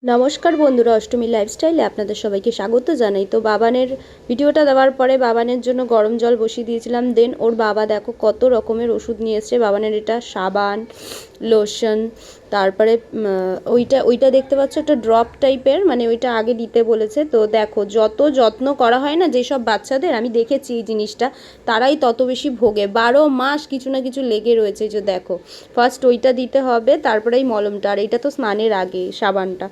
নমস্কার বন্ধুরা, অষ্টমী লাইফস্টাইলে আপনাদের সবাইকে স্বাগত জানাই। তো বাবানের ভিডিওটা দেওয়ার পরে বাবানের জন্য গরম জল বসিয়ে দিয়েছিলাম। দেন ওর বাবা দেখো কত রকমের ওষুধ নিয়ে এসছে। বাবানের এটা সাবান, লোশন, তারপরে ওইটা দেখতে পাচ্ছ একটা ড্রপ টাইপের, মানে ওইটা আগে দিতে বলেছে। তো দেখো যত যত্ন করা হয় না যেসব বাচ্চাদের, আমি দেখেছি এই জিনিসটা, তারাই তত বেশি ভোগে। 12 মাস কিছু না কিছু লেগে রয়েছে। যে দেখো ফার্স্ট ওইটা দিতে হবে, তারপরে এই মলমটা, আর এইটা তো স্নানের আগে সাবানটা।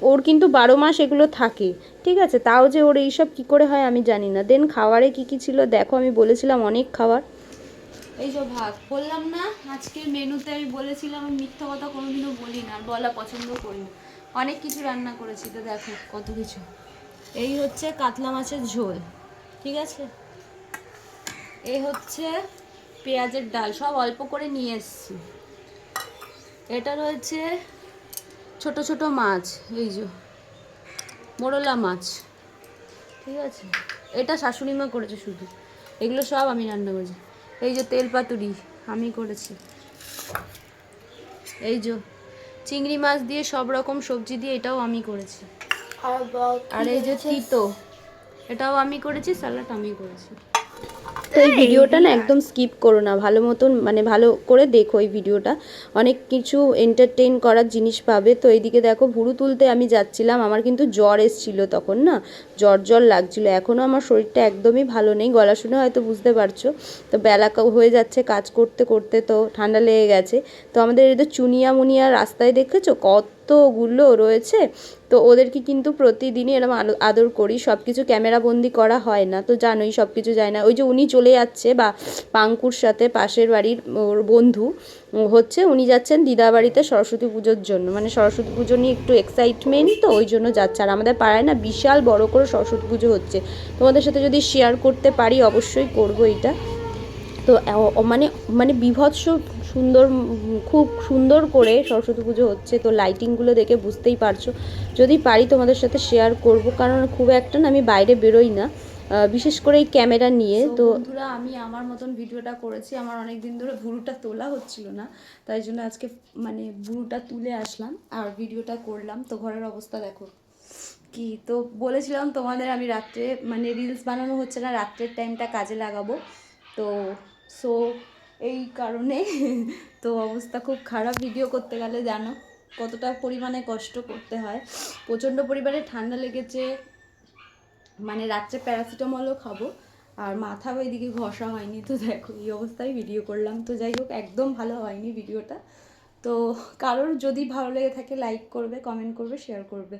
ওর কিন্তু 12 মাস এগুলো থাকে, ঠিক আছে? তাও যে ওর এইসব কী করে হয় আমি জানি না। দেন খাবারে কী কী ছিল দেখো, আমি বলেছিলাম অনেক খাবার। এই যে ভাত বললাম না, আজকের মেনুতে আমি বলেছিলাম, আমি মিথ্যা কথা কোনোদিনও বলি না, আর বলা পছন্দ করি না। অনেক কিছু রান্না করেছি, তো দেখো কত কিছু। এই হচ্ছে কাতলা মাছের ঝোল, ঠিক আছে? এই হচ্ছে পেঁয়াজের ডাল, সব অল্প করে নিয়ে এসছি। এটা রয়েছে ছোট ছোট মাছ, এই যে মোরলা মাছ, ঠিক আছে? এটা শাশুড়ি মা করেছে শুধু, এগুলো সব আমি রান্না করেছি। এই যে তেল পাতুরি আমি করেছি। এই যে চিংড়ি মাছ দিয়ে সব রকম সবজি দিয়ে এটাও আমি করেছি। আর এই যে তিতো, এটাও আমি করেছি। স্যালাড আমি করেছি। তো এই ভিডিওটা না একদম স্কিপ করো না, ভালো মতন মানে ভালো করে দেখো এই ভিডিওটা, অনেক কিছু এন্টারটেইন করার জিনিস পাবে। তো এইদিকে দেখো ভুরু তুলতে আমি যাচ্ছিলাম, আমার কিন্তু জ্বর এসেছিলো তখন না, জ্বর লাগছিলো। এখনও আমার শরীরটা একদমই ভালো নেই, গলা শুনে হয়তো বুঝতে পারছো। তো বেলা হয়ে যাচ্ছে কাজ করতে করতে, তো ঠান্ডা লেগে গেছে। তো আমাদের এদের চুনিয়া মুনিয়া রাস্তায় দেখেছো কতগুলো রয়েছে। তো ওদেরকে কিন্তু প্রতিদিনই এরকম আদর করি, সব কিছু ক্যামেরা বন্দি করা হয় না, তো জানোই সব কিছু যায় না। ওই যে উনি চলে যাচ্ছে বা পাঙ্কুর সাথে, পাশের বাড়ির ওর বন্ধু হচ্ছে, উনি যাচ্ছেন দিদা বাড়িতে সরস্বতী পুজোর জন্য, মানে সরস্বতী পুজো নিয়ে একটু এক্সাইটমেন্ট, তো ওই জন্য যাচ্ছে। আর আমাদের পাড়ায় না বিশাল বড় করে সরস্বতী পুজো হচ্ছে, তোমাদের সাথে যদি শেয়ার করতে পারি অবশ্যই করবো এটা। তো মানে মানে বীভৎস সুন্দর, খুব সুন্দর করে সরস্বতী পুজো হচ্ছে। তো লাইটিংগুলো দেখে বুঝতেই পারছো, যদি পারি তোমাদের সাথে শেয়ার করব, কারণ খুব একটা না আমি বাইরে বেরোই না, বিশেষ করে এই ক্যামেরা নিয়ে। তো বন্ধুরা আমি আমার মতন ভিডিওটা করেছি, আমার অনেক দিন ধরে ভুরুটা তোলা হচ্ছিল না, তাই জন্য আজকে মানে ভুরুটা তুলে আসলাম আর ভিডিওটা করলাম। তো ঘরের অবস্থা দেখো কি, তো বলেছিলাম তোমাদের আমি রাত্রে মানে রিলস বানানো হচ্ছে না, রাত্রের টাইমটা কাজে লাগাবো। তো সো এই কারণে তো অবস্থা খুব খারাপ, ভিডিও করতে গেলে জানো কতটা পরিমাণে কষ্ট করতে হয়। প্রচণ্ড পরিমাণে ঠান্ডা লেগেছে, মানে রাত্রে প্যারাসিটামলও খাবো, আর মাথাও এদিকে ঘষা হয়নি। তো দেখো এই অবস্থায় ভিডিও করলাম। তো যাই হোক, একদম ভালো হয়নি ভিডিওটা। তো কারোর যদি ভালো লেগে থাকে লাইক করবে, কমেন্ট করবে, শেয়ার করবে,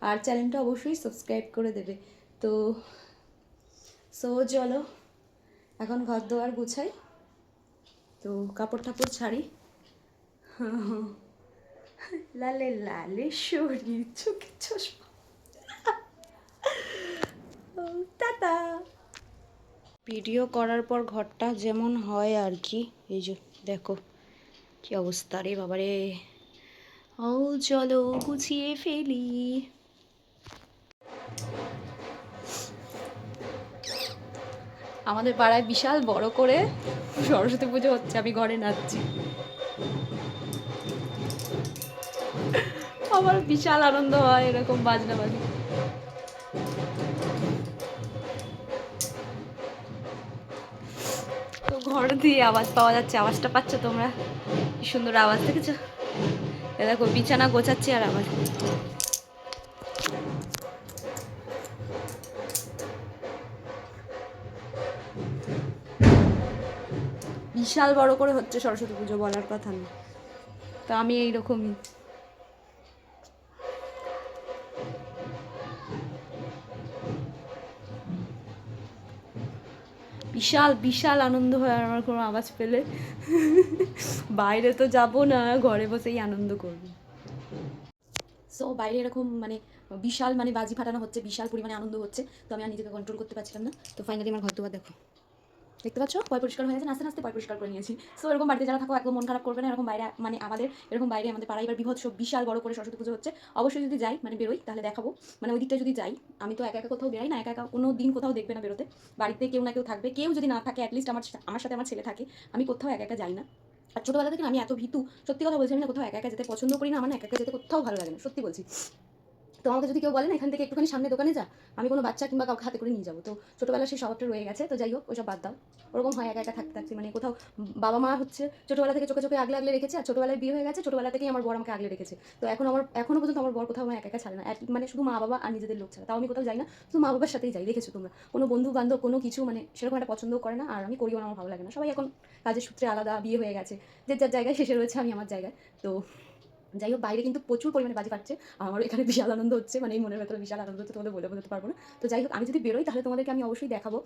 আর চ্যানেলটা অবশ্যই সাবস্ক্রাইব করে দেবে। তো চলো এখন ঘর দোয়ার গুছাই, তো কাপড় টাপড় ছাড়ি। লালে লালে শরীর, চোখে চশমা, টাটা। ভিডিও করার পর ঘরটা যেমন হয় আর কি, এই যে দেখো কি অবস্থা রে বাবারে। ও চলো গুছিয়ে ফেলি। আমাদের পাড়ায় বিশাল বড় করে সরস্বতী পুজো হচ্ছে, আমি ঘরে নাচছি, আমার বিশাল আনন্দ হয় এরকম বাজনা বাজি। তো ঘর দিয়ে আওয়াজ পাওয়া যাচ্ছে, আওয়াজটা পাচ্ছ তোমরা? কি সুন্দর আওয়াজ, দেখেছো? এ দেখো বিছানা গোছাচ্ছি আর আওয়াজ। বিশাল বড় করে হচ্ছে সরস্বতী পুজো, বলার কথা না। তো আমি এইরকমই বিশাল বিশাল আনন্দ হয় আমার কোনো আওয়াজ পেলে। বাইরে তো যাব না, ঘরে বসেই আনন্দ করব। সো বাইরে এরকম মানে বিশাল মানে বাজি ফাটানো হচ্ছে, বিশাল পরিমাণে আনন্দ হচ্ছে, তো আমি আর নিজেকে কন্ট্রোল করতে পারছিলাম না। তো ফাইনালি আমার ঘর দুয়ার দেখো, দেখতে পাচ্ছ পয় পরিষ্কার হয়ে গেছে, আস্তে আস্তে পয় পরিষ্কার করে নিয়েছি। সো এরকম বাড়িতে যারা থাকো একদম মন খারাপ করবে না, এরকম বাইরে মানে আমাদের এরকম বাইরে আমাদের পাড়ায় এবার বিভৎস বিশাল বড় করে সরস্বতী পুজো হচ্ছে। অবশ্যই যদি যাই মানে বেরোই তাহলে দেখাবো, মানে ওই দিকটা যদি যাই। আমি তো একা একা কোথাও বেরাই না, একা একা কোনো দিন কোথাও দেখবে না বেরোতে, বাড়িতে কেউ না কেউ থাকবে, কেউ যদি না থাকে অ্যাটলিস্ট আমার সাথে আমার ছেলে থাকে, আমি কোথাও একা একা যাই না। আর ছোটোবেলা থেকে আমি এত ভীতু, সত্যি কথা বলছি, আমি না কোথাও একা একা যেতে পছন্দ করি না, আমার না একা একা যেতে কোথাও ভালো লাগে না, সত্যি বলছি। তো আমাকে যদি কেউ বলে না এখান থেকে একটুখানি সামনে দোকানে যা, আমি কোনো বাচ্চা কিংবা কাউকে হাতে করে নিয়ে যাবো। তো ছোটোবেলা সেই স্বভাবটা রয়ে গেছে। তো যাই হোক ওইসব বাদ দাও, ওরকম হয় একা একা থাকতে থাকতে, মানে কোথাও বাবা মা হচ্ছে ছোটোবেলা থেকে চোখে চোখে আগলে আগলে রেখেছে, আর ছোটোবেলায় বিয়ে হয়ে গেছে, ছোটোবেলা থেকেই আমার বর আমাকে আগলে রেখেছে। তো এখনো পর্যন্ত আমার বর কোথাও আমার একা একা ছাড়ে না, মানে শুধু মা বাবা আর নিজেদের লোক ছাড়া। তাও আমি কোথাও যাই না, শুধু মা বাবার সাথেই যাই, দেখেছো তোমরা। কোনো বন্ধু বান্ধব কোনো কিছু মানে সেরকম একটা পছন্দও করে না, আর আমি করিও না, আমার ভালো লাগে না। সবাই এখন কাজের সূত্রে আলাদা, বিয়ে হয়ে গেছে, যে যার জায়গায় শেষে রয়েছে, আমি আমার জায়গায়। তো যাই হোক বাইরে কিন্তু প্রচুর পরিমাণে বাজি পাচ্ছে, আমার এখানে বিশাল আনন্দ হচ্ছে, মানে এই মনের ভেতরে বিশাল আনন্দ হচ্ছে, তোমাদের বলে বোঝাতে পারবো না। তো যাই হোক আমি যদি বেরোই তাহলে তোমাদেরকে আমি অবশ্যই দেখাবো।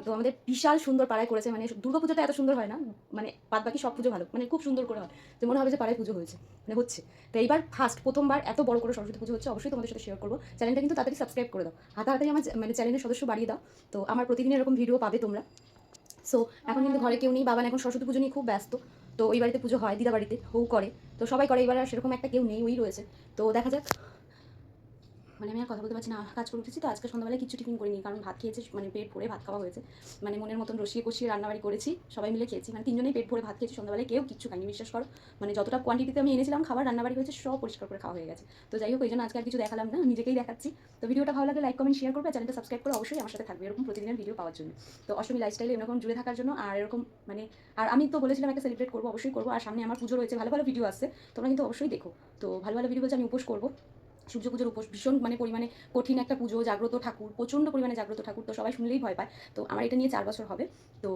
তো আমাদের বিশাল সুন্দর পাড়ায় করেছে, মানে দুর্গা পুজোটা এত সুন্দর হয় না, মানে বাদ বাকি সব পুজো ভালো, মানে খুব সুন্দর করে হয়, তো মনে হবে যে পাড়ায় পুজো হয়েছে, মানে হচ্ছে। তো এইবার প্রথমবার এত বড় করে সরস্বতী পুজো হচ্ছে, অবশ্যই তোমাদের সাথে শেয়ার করবো। চ্যানেলটা কিন্তু তাড়াতাড়ি সাবস্ক্রাইব করে দাও, তাড়াতাড়ি আমার মানে চ্যানেলের সদস্য বাড়িয়ে দাও। তো আমার প্রতিদিন এরকম ভিডিও পাবে তোমরা। সো এখন কিন্তু ঘরে কেউ নেই, বাবা এখন সরস্বতী পুজো নিয়ে খুব ব্যস্ত। তো ওই বাড়িতে পুজো হয়, দিদা বাড়িতে হউ করে, তো সবাই করে, এবার আর সেরকম একটা কেউ নেই, ওই রয়েছে। তো দেখা যাক, মানে আমি আর কথা বলতে পারছি না, কাজ করে উঠেছি। তো আজকে সন্ধ্যাবেলায় কিছু টিফিন করিনি, কারণ ভাত খেয়েছে, মানে পেট ভরে ভাত খাওয়া হয়েছে, মানে মনের মতন রসিয়ে কষিয়ে রান্নাবাড়ি করেছি, সবাই মিলে খেয়েছি, মানে তিনজনেই পেট ভরে ভাত খেয়েছি সন্ধ্যাবেলায়, কেউ কিচ্ছু খাইনি, বিশ্বাস করো। মানে যতটা কোয়ান্টিটিতে আমি এনেছিলাম খাবার, রান্নাবাড়ি হয়েছে, সব পরিষ্কার করে খাওয়া হয়ে গেছে। তো যাই হোক ওই জন্য আজকে আর কিছু দেখালাম না, নিজেকেই দেখাচ্ছি। তো ভিডিওটা ভালো লাগলে লাইক কমেন্ট শেয়ার করবে, চ্যানেলটা সাবস্ক্রাইব করে অবশ্যই আমার সাথে থাকবে এরকম প্রতিদিনের ভিডিও পাওয়ার জন্য। তো অষ্টমী লাইফস্টাইলে এরকম জুড়ে থাকার জন্য, আর এরকম মানে, আর আমি তো বলেছিলাম একটা সেলিব্রেট করবো, অবশ্যই করবো। আর সামনে আমার পুজো রয়েছে, ভালো ভালো ভিডিও আসছে, তোমরা কিন্তু অবশ্যই দেখো। তো ভালো ভালো ভিডিও বলছে, আমি উপোস করবো, সূর্য পুজোর উপোস, ভীষণ মানে পরিমাণে কঠিন একটা পুজো, জাগ্রত ঠাকুর, প্রচণ্ড পরিমাণে জাগ্রত ঠাকুর, তো সবাই শুনলেই ভয় পায়। তো আমার এটা নিয়ে 4 বছর হবে। তো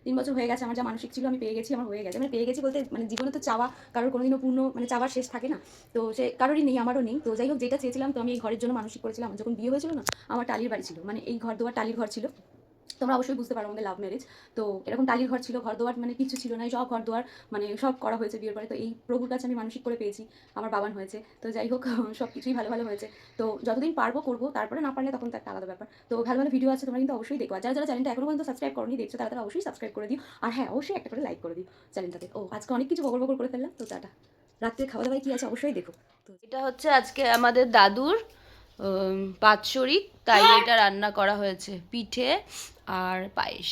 3 বছর হয়ে গেছে, আমার যা মানসিক ছিল আমি পেয়ে গেছি, আমার হয়ে গেছে, মানে পেয়ে গেছি বলতে মানে জীবনে তো চাওয়া কারোর কোনোদিনও পূর্ণ, মানে চাওয়ার শেষ থাকে না, তো সে কারোরই নেই, আমারও নেই। তো যাই হোক যেটা চেয়েছিলাম, তো আমি এই ঘরের জন্য মানসিক করেছিলাম। যখন বিয়ে হয়েছিল না, আমার টালির বাড়ি ছিল, মানে এই ঘর দুয়ার টালির ঘর ছিল, তোমরা অবশ্যই বুঝতে পারো আমাদের লাভ ম্যারেজ। তো এরকম টালির ঘর ছিল, ঘর দোয়ার মানে কিছু ছিল না, সব ঘর দোয়ার মানে সব করা হয়েছে বিয়ের পরে। তো এই প্রভুর কাছে আমি মানসিক করে পেয়েছি, আমার বাবান হয়েছে। তো যাই হোক সব কিছুই ভালো ভালো হয়েছে। তো যতদিন পারবো করবো, তারপরে না পারলে তখন তো একটা আলাদা ব্যাপার। তো ভালো ভালো ভিডিও আছে, তোমরা কিন্তু অবশ্যই দেখো। আর যারা যারা চ্যানেলটা এখনো পর্যন্ত সাবস্ক্রাইব করনি দেখছো, তারা অবশ্যই সাবস্ক্রাইব করে দিও। আর হ্যাঁ অবশ্যই একটা করে লাইক করে দিও চ্যানেলটাতে। ও আজকে অনেক কিছু বকর বকর করে ফেললাম, তো টাটা। রাত্রে খাওয়া দাওয়ায় কি আছে অবশ্যই দেখো। তো এটা হচ্ছে আজকে আমাদের দাদুর বাৎসরিক, তাই এটা রান্না করা হয়েছে, পিঠে আর পায়েস।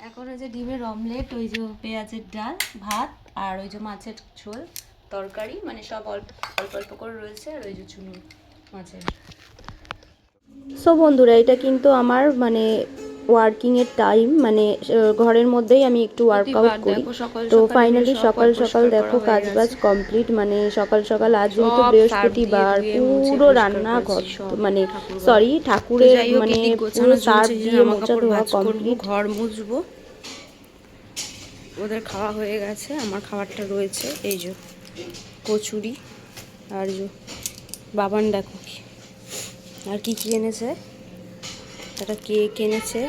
এখন ওই যে ডিমের অমলেট, ওই যে পেঁয়াজের ডাল, ভাত, আর ওই যে মাছের ঝোল তরকারি, মানে সব অল্প অল্প অল্প করে রয়েছে, আর ওই যে চুনো মাছের। সো বন্ধুরা এটা কিন্তু আমার মানে ওয়ার্কিংয়ের টাইম, মানে ঘরের মধ্যেই আমি একটু ওয়ার্কআউট করি। তো ফাইনালি সকাল সকাল দেখো কাজ বাজ কমপ্লিট, মানে সকাল সকাল আজ যেহেতু বৃহস্পতিবার, পুরো রান্নাঘর মানে সরি ঠাকুরের মানে পুরো সার্ফ দিয়ে মোছা ধোয়া কমপ্লিট। ঘর মুছবো, ওদের খাওয়া হয়ে গেছে, আমার খাবারটা রয়েছে, এই যে কচুরি, আর যে বাবান দেখো আর কি কি এনেছে, একটা কেক এনেছে,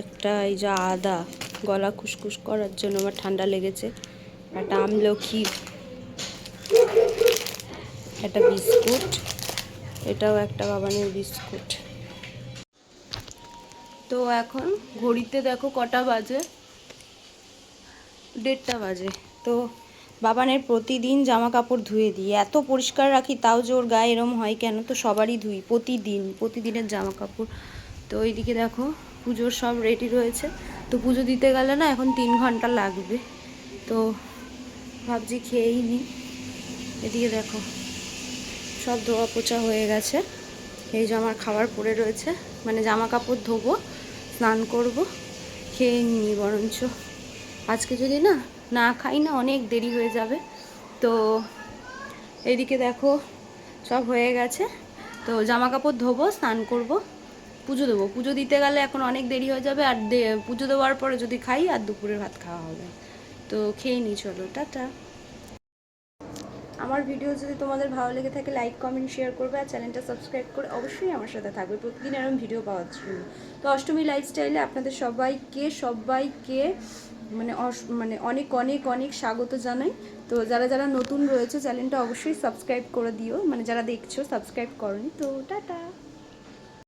একটা এই যে আদা গলা খুসখুস করার জন্য, আমার ঠান্ডা লেগেছে, একটা আমলকি, একটা বিস্কুট, এটাও একটা বাবানের বিস্কুট। তো এখন ঘড়িতে দেখো কটা বাজে, 1:30 বাজে। তো বাবানের প্রতিদিন জামা কাপড় ধুয়ে দিই, এত পরিষ্কার রাখি তাও যে ওর গায়ে এরম হয় কেন, তো সবারই ধুই প্রতিদিনের জামা কাপড়। তো ওইদিকে দেখো পুজোর সব রেডি রয়েছে, তো পুজো দিতে গেলে না এখন 3 ঘন্টা লাগবে, তো ভাবছি খেয়েই নিই। এদিকে দেখো সব ধোয়া পোছা হয়ে গেছে, এই যে আমার খাবার পড়ে রয়েছে, মানে জামা কাপড় ধোবো, স্নান করব, খেয়ে নিই বরঞ্চ। আজকে যদি না না খাই না অনেক দেরি হয়ে যাবে। তো এইদিকে দেখো সব হয়ে গেছে, তো জামা কাপড় ধোবো, স্নান করব, পুজো দেবো। পুজো দিতে গেলে এখন অনেক দেরি হয়ে যাবে, আর পুজো দেওয়ার পরে যদি খাই আর দুপুরের ভাত খাওয়া হবে। তো খেয়ে নিই, চলো টাটা। আমার ভিডিও যদি তোমাদের ভালো লেগে থাকে লাইক কমেন্ট শেয়ার করবে, আর চ্যানেলটা সাবস্ক্রাইব করে অবশ্যই আমার সাথে থাকবে প্রতিদিন এরকম ভিডিও পাওয়ার জন্য। তো অষ্টমী লাইফস্টাইলে আপনাদের সবাইকে মানে মানে অনেক অনেক অনেক স্বাগত জানাই। তো যারা যারা নতুন রয়েছে চ্যানেলটা অবশ্যই সাবস্ক্রাইব করে দিও, মানে যারা দেখছো সাবস্ক্রাইব করনি। তো টাটা।